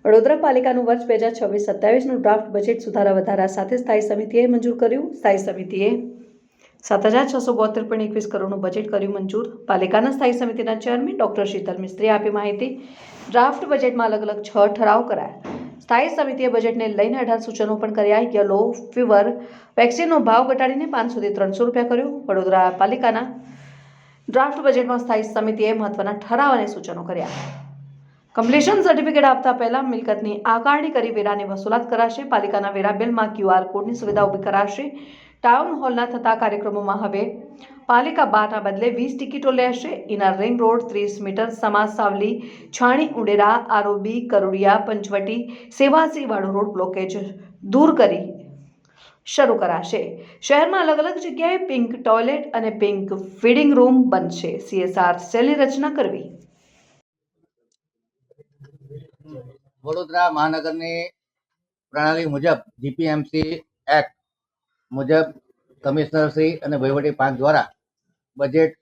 વડોદરા પાલિકાનું વર્ષ 2026-27નું draft budget સુધારા વધારા સાથે સ્થાયી સમિતિએ મંજૂર કર્યું. સ્થાયી સમિતિએ 7,672.21 કરોડનું બજેટ કર્યું મંજૂર. પાલિકાના સ્થાયી સમિતિના ચેરમેન ડોક્ટર શીતલ મિસ્ત્રીએ આપી માહિતી. ડ્રાફ્ટ બજેટમાં અલગ અલગ 6 ઠરાવ કરાયા. સ્થાયી સમિતિએ બજેટને લઈને 18 સૂચનો પણ કર્યા. યલો ફીવર વેક્સિનનો ભાવ ઘટાડીને 500 થી 300 રૂપિયા કર્યો. વડોદરા પાલિકાના ડ્રાફ્ટ બજેટમાં સ્થાયી સમિતિએ મહત્વના ઠરાવ અને સૂચનો કર્યા. કમ્પ્લીશન સર્ટિફિકેટ આપતા પહેલા મિલકતની આકારણી કરી વેરાની વસૂલાત કરાશે. પાલિકાના વેરા બિલમાં QR કોડની સુવિધા ઊભી કરાશે. ટાઉન હોલના થતા કાર્યક્રમોમાં હવે પાલિકા 12ના બદલે 20 ટિકિટો લેશે. ઇનર રિંગ રોડ 30 મીટર, સમા સાવલી, છાણી ઉંડેરા, આરોબી, કરોડિયા, પંચવટી, સેવાસી વાળો રોડ બ્લોકેજ દૂર કરી શરૂ કરાશે. શહેરમાં અલગ અલગ જગ્યાએ પિંક ટોયલેટ અને પિંક ફીડિંગ રૂમ બનશે. CSR સેલની રચના કરવી. વડોદરા મહાનગરની પ્રણાલી મુજબ જીપીએમસી એક્ટ મુજબ કમિશનરશ્રી અને વહીવટી પાંચ દ્વારા બજેટ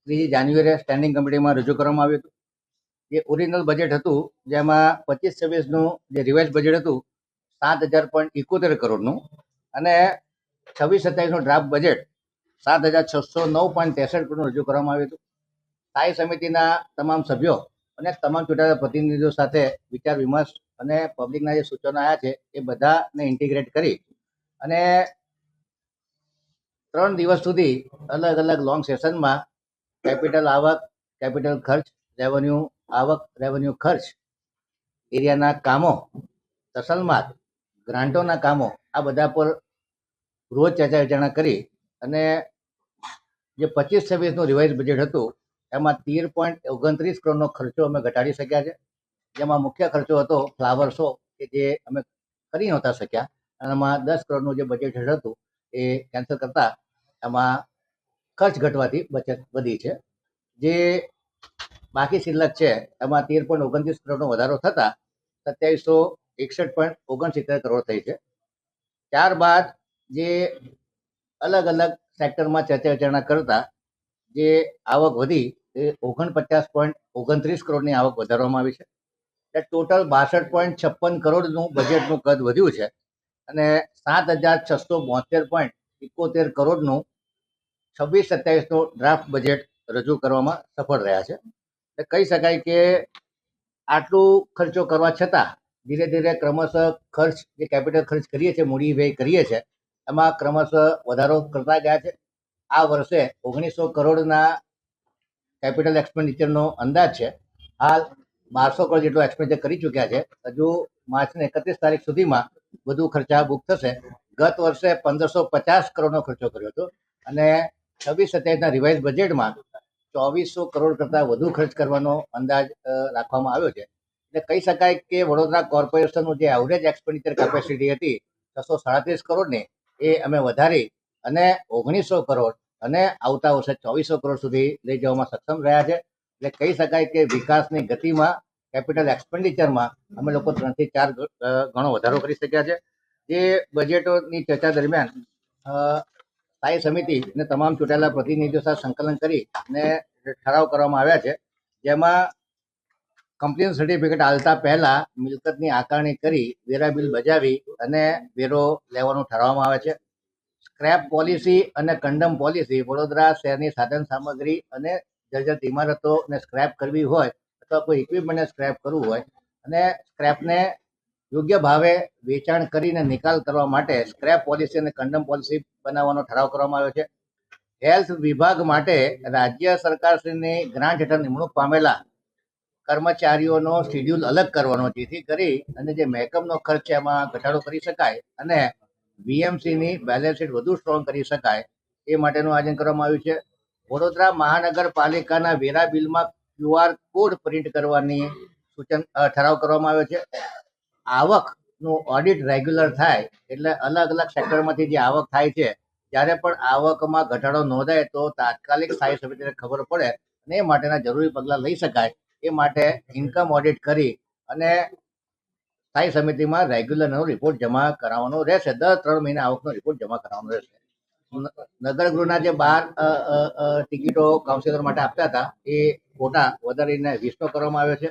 3 જાન્યુઆરીએ સ્ટેન્ડિંગ કમિટીમાં રજૂ કરવામાં આવ્યું હતું. જે ઓરિજિનલ બજેટ હતું જેમાં 25-26નું જે રિવાઇઝ બજેટ હતું 7,071 કરોડનું અને 26-27નું ડ્રાફ્ટ બજેટ 7,609.63 કરોડનું રજૂ કરવામાં આવ્યું હતું. સ્થાયી સમિતિના તમામ સભ્યો અને તમામ ચૂંટાયેલા પ્રતિનિધિઓ સાથે વિચાર વિમર્શ અને પબ્લિકના જે સૂચનો આવ્યા છે એ બધાને ઇન્ટિગ્રેટ કરી અને 3 દિવસ સુધી અલગ અલગ લોંગ સેશનમાં કેપિટલ આવક, કેપિટલ ખર્ચ, રેવન્યુ આવક, રેવન્યુ ખર્ચ, એરિયાના કામો, તસલમાત, ગ્રાન્ટોના કામો આ બધા પર રોજ ચર્ચા વિચારણા કરી અને જે 25-26નું રિવાઇઝ બજેટ હતું એમાં 13.29 કરોડનો ખર્ચો અમે ઘટાડી શક્યા છે. જેમાં મુખ્ય ખર્ચો હતો ફ્લાવર શો કે જે અમે કરી નહોતા શક્યા અને એમાં 10 કરોડનું જે બજેટ હતું એ કેન્સલ કરતા એમાં ખર્ચ ઘટવાથી બચત વધી છે. જે બાકી શિલ્લક છે એમાં 13.29 કરોડનો વધારો થતાં 2761.69 કરોડ થઈ છે. ત્યારબાદ જે અલગ અલગ સેક્ટરમાં ચર્ચા વિચારણા કરતા જે આવક વધી એ 49.29 કરોડની આવક વધારવામાં આવી છે. ટોટલ 62.56 કરોડનું બજેટનું કદ વધ્યું છે અને 7,672.71 કરોડનું 26-27નું ડ્રાફ્ટ બજેટ રજૂ કરવામાં સફળ રહ્યા છે. એટલે કહી શકાય કે આટલું ખર્ચો કરવા છતાં ધીરે ધીરે ક્રમશઃ ખર્ચ જે કેપિટલ ખર્ચ કરીએ છીએ, મૂડી વ્યય કરીએ છીએ એમાં ક્રમશઃ વધારો કરતા ગયા છે. આ વર્ષે 1900 કરોડના કેપિટલ એક્સપેન્ડિચરનો અંદાજ છે. હાલ 1200 કરોડ જેટલો એક્સપેન્ડિચર કરી ચૂક્યા છે. હજુ માર્ચની 31 તારીખ સુધીમાં બધું ખર્ચા બુક થશે. ગત વર્ષે 1550 કરોડનો ખર્ચો કર્યો હતો અને 26-27ના રિવાઇઝ બજેટમાં 2400 કરોડ કરતાં વધુ ખર્ચ કરવાનો અંદાજ રાખવામાં આવ્યો છે. એટલે કહી શકાય કે વડોદરા કોર્પોરેશનનું જે એવરેજ એક્સપેન્ડિચર કેપેસિટી હતી 637 કરોડની એ અમે વધારી અને 1900 કરોડ અને આવતા વર્ષે 2400 કરોડ સુધી લઈ જવામાં સક્ષમ રહ્યા છે. એટલે કહી શકાય કે વિકાસની ગતિમાં, કેપિટલ એક્સપેન્ડિચરમાં અમે લોકો 3 થી 4 ગણો વધારો કરી શક્યા છે. જે બજેટોની ચર્ચા દરમિયાન સ્થાયી સમિતિ અને તમામ ચૂંટાયેલા પ્રતિનિધિઓ સાથે સંકલન કરી અને ઠરાવ કરવામાં આવ્યા છે. જેમાં કમ્પ્લીશન સર્ટિફિકેટ આલતા પહેલા મિલકતની આકારણી કરી વેરા બિલ બજાવી અને વેરો લેવાનું ઠરાવવામાં આવે છે. સ્ક્રેપ પોલિસી અને કંડમ પોલિસી વડોદરા શહેરની સાધન સામગ્રી અને જર્જરિત ઇમારતોને સ્ક્રેપ કરવી હોય અથવા કોઈ ઇક્વિપમેન્ટને સ્ક્રેપ કરવું હોય અને સ્ક્રેપને યોગ્ય ભાવે વેચાણ કરીને નિકાલ કરવા માટે સ્ક્રેપ પોલિસી અને કંડમ પોલિસી બનાવવાનો ઠરાવ કરવામાં આવ્યો છે. હેલ્થ વિભાગ માટે રાજ્ય સરકારશ્રીની ગ્રાન્ટ હેઠળ નિમણૂક પામેલા કર્મચારીઓનો શેડ્યુલ અલગ કરવાનો, જેથી કરી અને જે મહેકમનો ખર્ચ છે એમાં ઘટાડો કરી શકાય અને VMCની બેલેન્સ શીટ વધુ સ્ટ્રોંગ કરી શકાય એ માટેનું આયોજન કરવામાં આવ્યું છે. વડોદરા મહાનગરપાલિકાના વેરા બિલમાં QR કોડ પ્રિન્ટ કરવાની ઠરાવ કરવામાં આવ્યો છે. આવકનું ઓડિટ રેગ્યુલર થાય એટલે અલગ અલગ સેક્ટરમાંથી જે આવક થાય છે જ્યારે પણ આવકમાં ઘટાડો નોંધાય તો તાત્કાલિક સ્થાયી સમિતિને ખબર પડે અને એ માટેના જરૂરી પગલાં લઈ શકાય એ માટે ઇન્કમ ઓડિટ કરી અને સ્થાયી સમિતિમાં રેગ્યુલરનો રિપોર્ટ જમા કરાવવાનો રહેશે. દર 3 મહિને આવકનો રિપોર્ટ જમા કરાવવાનો રહેશે. નગરગૃહના જે 12 ટિકિટો કાઉન્સિલર માટે આપતા હતા એ કોટા વધારીને 20નો કરવામાં આવ્યો છે.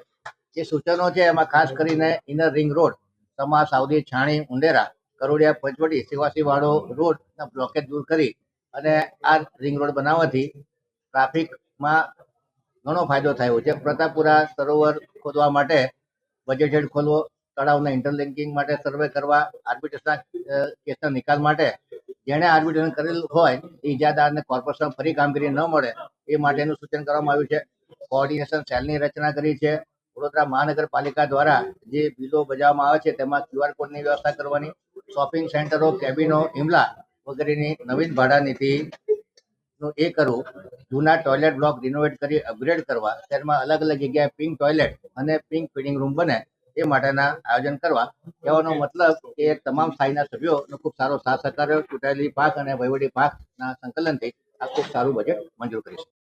જે સૂચનો છે એમાં ખાસ કરીને ઇનર રિંગ રોડ, સમા, સાવદી, છાણી, ઉંડેરા, કરોડિયા, પંચવટી, સેવાસીવાળો રોડના બ્લોકેજ દૂર કરી અને આ રિંગ રોડ બનાવવાથી ટ્રાફિકમાં ઘણો ફાયદો થયો છે. પ્રતાપપુરા સરોવર ખોદવા માટે બજેટ હેડ ખોલવો, તળાવના ઇન્ટરલિંકિંગ માટે સર્વે કરવા, આર્બિટ્રેશનના કેસના નિકાલ માટે જેણે આર્બિટ્રેશન કરેલું હોય એ ઇજાદારને કોર્પોરેશન ફરી કામગીરી ન મળે એ માટેનું સૂચન કરવામાં આવ્યું છે. કોઓર્ડિનેશન સેલની રચના કરી છે. વડોદરા મહાનગરપાલિકા દ્વારા જે બિલો બજાવવામાં આવે છે તેમાં QR કોડની વ્યવસ્થા કરવાની, શોપિંગ સેન્ટરો, કેબિનો, ઇમલા વગેરેની નવીન ભાડા નીતિનું એ કરવું, જૂના ટોયલેટ બ્લોક રિનોવેટ કરી અપગ્રેડ કરવા, શહેરમાં અલગ અલગ જગ્યાએ પિંક ટોયલેટ અને પિંક ફીડિંગ રૂમ બને એ માટેના આયોજન કરવા. કહેવાનો મતલબ કે તમામ સ્થાયીના સભ્યોનો ખૂબ સારો સાથ સહકાર રહ્યો. ચૂંટાયેલી પાંખ અને વહીવટી પાંખના સંકલનથી આ ખૂબ સારું બજેટ મંજૂર કરી છે.